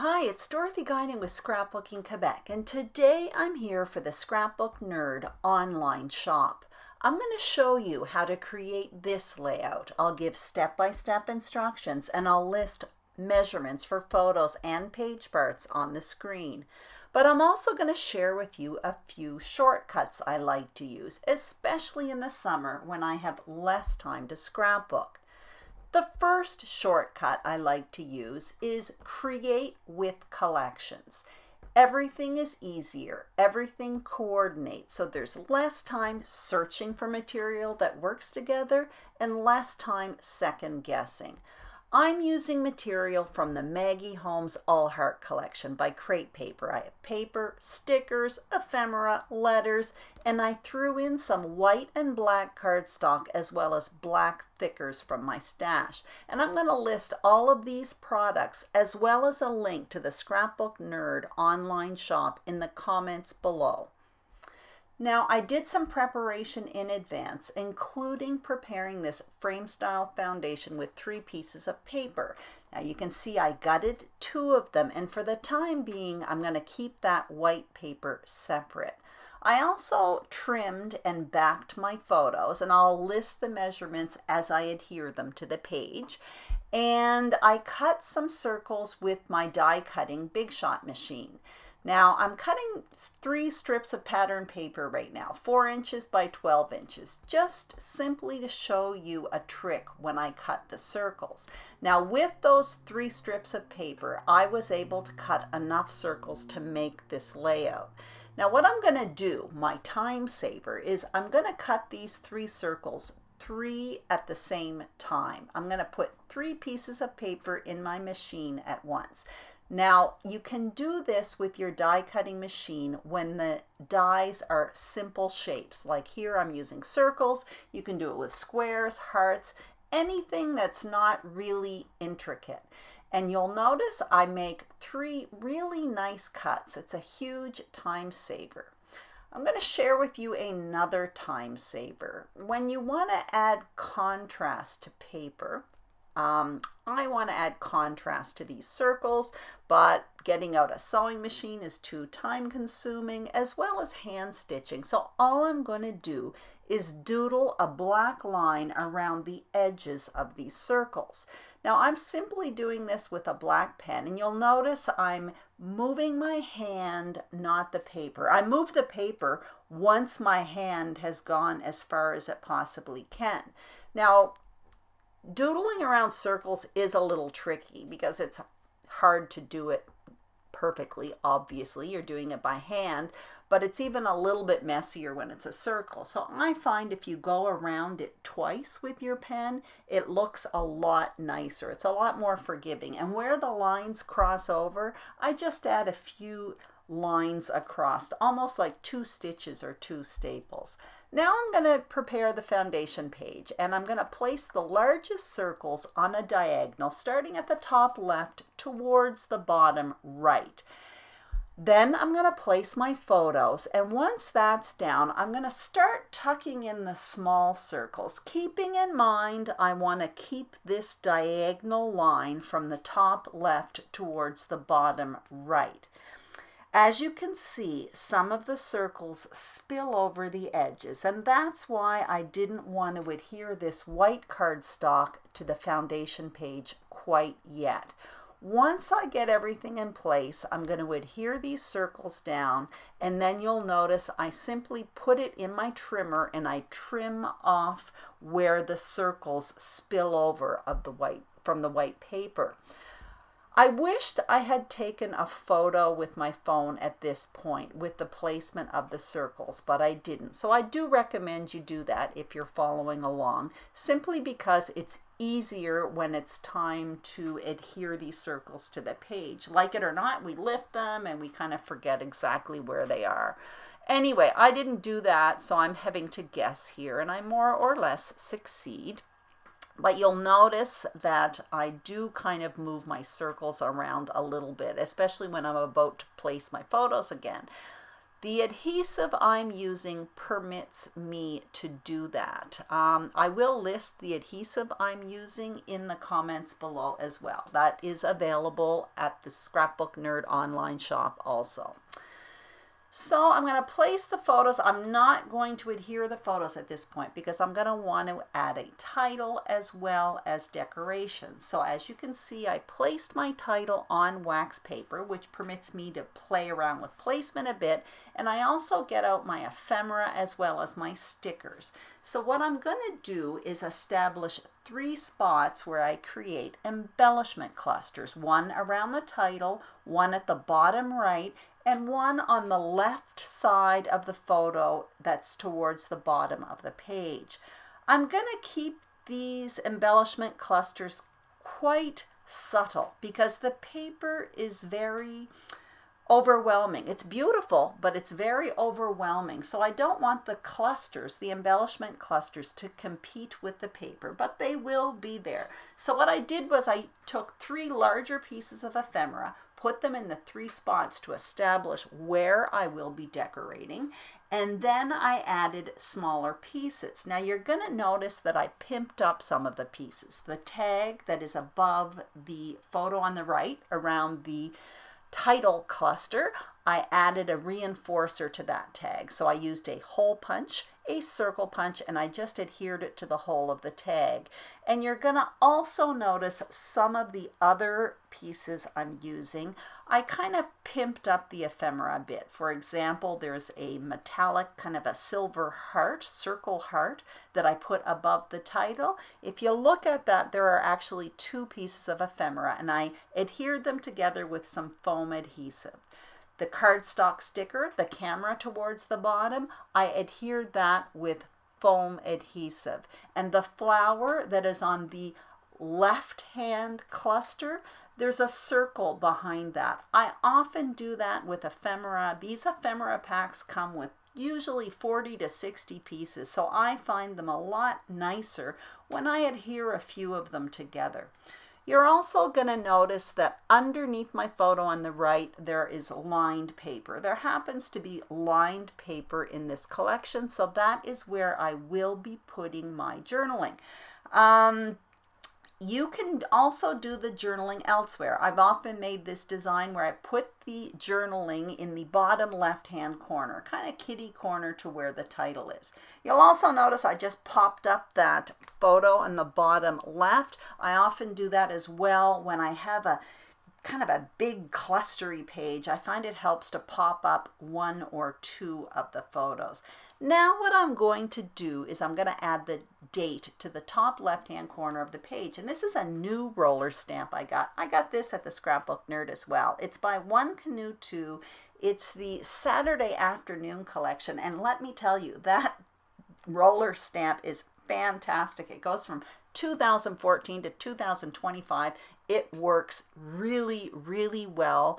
Hi, it's Dorothy Guinan with Scrapbooking Quebec, and today I'm here for the Scrapbook Nerd online shop. I'm going to show you how to create this layout. I'll give step-by-step instructions and I'll list measurements for photos and page parts on the screen. But I'm also going to share with you a few shortcuts I like to use, especially in the summer when I have less time to scrapbook. The first shortcut I like to use is create with collections. Everything is easier, everything coordinates, so there's less time searching for material that works together and less time second guessing. I'm using material from the Maggie Holmes All Heart collection by Crate Paper. I have paper, stickers, ephemera, letters, and I threw in some white and black cardstock as well as black thickers from my stash. And I'm going to list all of these products as well as a link to the Scrapbook Nerd online shop in the comments below. Now, I did some preparation in advance, including preparing this frame style foundation with 3 pieces of paper. Now you can see I gutted 2 of them, and for the time being, I'm going to keep that white paper separate. I also trimmed and backed my photos, and I'll list the measurements as I adhere them to the page. And I cut some circles with my die cutting Big Shot machine. Now I'm cutting 3 strips of pattern paper right now, 4 inches by 12 inches, just simply to show you a trick when I cut the circles. Now with those 3 strips of paper, I was able to cut enough circles to make this layout. Now what I'm going to do, my time saver, is I'm going to cut these 3 circles 3 at the same time. I'm going to put 3 pieces of paper in my machine at once. Now, you can do this with your die cutting machine when the dies are simple shapes. Like here I'm using circles. You can do it with squares, hearts, anything that's not really intricate. And you'll notice I make 3 really nice cuts. It's a huge time saver. I'm going to share with you another time saver. When you want to add contrast to paper, I want to add contrast to these circles, but getting out a sewing machine is too time consuming, as well as hand stitching. So all I'm going to do is doodle a black line around the edges of these circles. Now I'm simply doing this with a black pen, and you'll notice I'm moving my hand, not the paper. I move the paper once my hand has gone as far as it possibly can. Now, doodling around circles is a little tricky because it's hard to do it perfectly. Obviously, you're doing it by hand, but it's even a little bit messier when it's a circle. So I find if you go around it twice with your pen, it looks a lot nicer. It's a lot more forgiving. And where the lines cross over, I just add a few lines across, almost like 2 stitches or 2 staples. Now I'm going to prepare the foundation page, and I'm going to place the largest circles on a diagonal starting at the top left towards the bottom right. Then I'm going to place my photos, and once that's down, I'm going to start tucking in the small circles, keeping in mind I want to keep this diagonal line from the top left towards the bottom right. As you can see, some of the circles spill over the edges, and that's why I didn't want to adhere this white cardstock to the foundation page quite yet. Once I get everything in place, I'm going to adhere these circles down, and then you'll notice I simply put it in my trimmer and I trim off where the circles spill over from the white paper. I wished I had taken a photo with my phone at this point with the placement of the circles, but I didn't. So I do recommend you do that if you're following along, simply because it's easier when it's time to adhere these circles to the page. Like it or not, we lift them and we kind of forget exactly where they are. Anyway, I didn't do that, so I'm having to guess here, and I more or less succeed. But you'll notice that I do kind of move my circles around a little bit, especially when I'm about to place my photos again. The adhesive I'm using permits me to do that. I will list the adhesive I'm using in the comments below as well. That is available at the Scrapbook Nerd online shop also. So I'm going to place the photos. I'm not going to adhere the photos at this point because I'm going to want to add a title as well as decorations. So as you can see, I placed my title on wax paper, which permits me to play around with placement a bit. And I also get out my ephemera as well as my stickers. So what I'm going to do is establish 3 spots where I create embellishment clusters. One around the title, one at the bottom right, and one on the left side of the photo that's towards the bottom of the page. I'm going to keep these embellishment clusters quite subtle because the paper is very overwhelming. It's beautiful, but it's very overwhelming. So I don't want the clusters, the embellishment clusters, to compete with the paper, but they will be there. So what I did was I took 3 larger pieces of ephemera, put them in the 3 spots to establish where I will be decorating, and then I added smaller pieces. Now you're going to notice that I pimped up some of the pieces. The tag that is above the photo on the right around the title cluster, I added a reinforcer to that tag. So I used a hole punch, a circle punch, and I just adhered it to the hole of the tag. And you're going to also notice some of the other pieces I'm using. I kind of pimped up the ephemera a bit. For example, there's a metallic kind of a silver heart, circle heart, that I put above the title. If you look at that, there are actually 2 pieces of ephemera, and I adhered them together with some foam adhesive. The cardstock sticker, the camera towards the bottom, I adhered that with foam adhesive. And the flower that is on the left hand cluster, there's a circle behind that. I often do that with ephemera. These ephemera packs come with usually 40 to 60 pieces, so I find them a lot nicer when I adhere a few of them together. You're also going to notice that underneath my photo on the right, there is lined paper. There happens to be lined paper in this collection, so that is where I will be putting my journaling. You can also do the journaling elsewhere. I've often made this design where I put the journaling in the bottom left-hand corner, kind of kitty corner to where the title is. You'll also notice I just popped up that photo on the bottom left. I often do that as well when I have a kind of a big clustery page. I find it helps to pop up 1 or 2 of the photos. Now what I'm going to do is I'm going to add the date to the top left-hand corner of the page. And this is a new roller stamp I got. I got this at the Scrapbook Nerd as well. It's by One Canoe 2. It's the Saturday Afternoon collection. And let me tell you, that roller stamp is fantastic. It goes from 2014 to 2025. It works really, really well.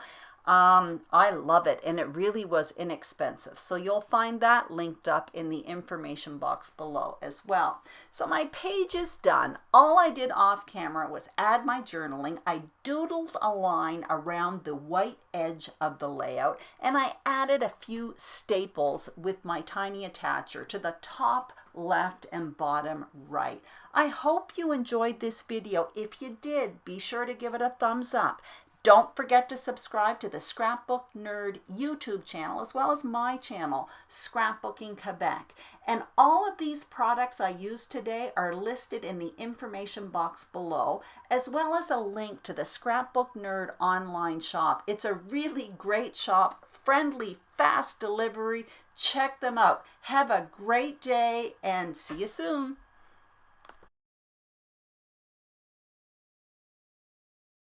I love it, and it really was inexpensive. So you'll find that linked up in the information box below as well. So my page is done. All I did off camera was add my journaling. I doodled a line around the white edge of the layout, and I added a few staples with my tiny attacher to the top left and bottom right. I hope you enjoyed this video. If you did, be sure to give it a thumbs up. Don't forget to subscribe to the Scrapbook Nerd YouTube channel as well as my channel, Scrapbooking Quebec. And all of these products I used today are listed in the information box below, as well as a link to the Scrapbook Nerd online shop. It's a really great shop, friendly, fast delivery. Check them out. Have a great day and see you soon.